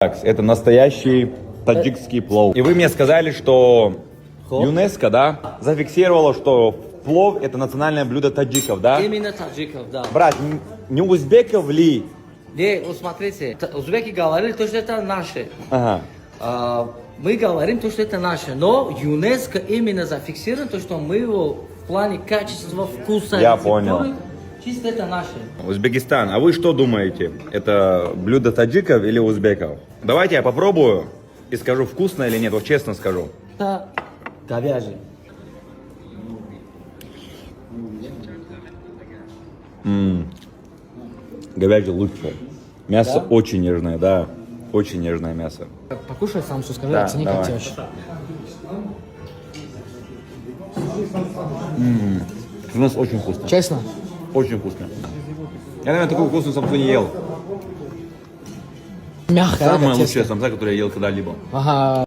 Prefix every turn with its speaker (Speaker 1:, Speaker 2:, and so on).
Speaker 1: Это настоящий таджикский плов. И вы мне сказали, что ЮНЕСКО, да, зафиксировало, что плов это национальное блюдо таджиков, да?
Speaker 2: Именно таджиков, да.
Speaker 1: Брат, не узбеков ли?
Speaker 2: Не, вот смотрите, узбеки говорили, то, что это наше.
Speaker 1: Ага.
Speaker 2: Мы говорим то, что это наше, но ЮНЕСКО именно зафиксировано, то, что мы его в плане качества, вкуса,
Speaker 1: Я
Speaker 2: рецептуры,
Speaker 1: понял.
Speaker 2: чисто это наше.
Speaker 1: Узбекистан, а вы что думаете? Это блюдо таджиков или узбеков? Давайте я попробую и скажу, вкусно или нет, вот честно скажу.
Speaker 2: Это говяжий.
Speaker 1: Говяжье лучше. Мясо
Speaker 2: Да?
Speaker 1: очень нежное, да. Очень нежное мясо.
Speaker 2: Покушай сам, все скажи,
Speaker 1: Да,
Speaker 2: оцени,
Speaker 1: давай.
Speaker 2: как тебе вообще.
Speaker 1: У нас очень вкусно.
Speaker 2: Честно?
Speaker 1: Очень вкусно. Я, наверное, такую вкусную самсу не ел.
Speaker 2: Мягкое,
Speaker 1: Самое
Speaker 2: это
Speaker 1: лучшее
Speaker 2: тесто.
Speaker 1: самса, которое я ел когда-либо.
Speaker 2: Ага.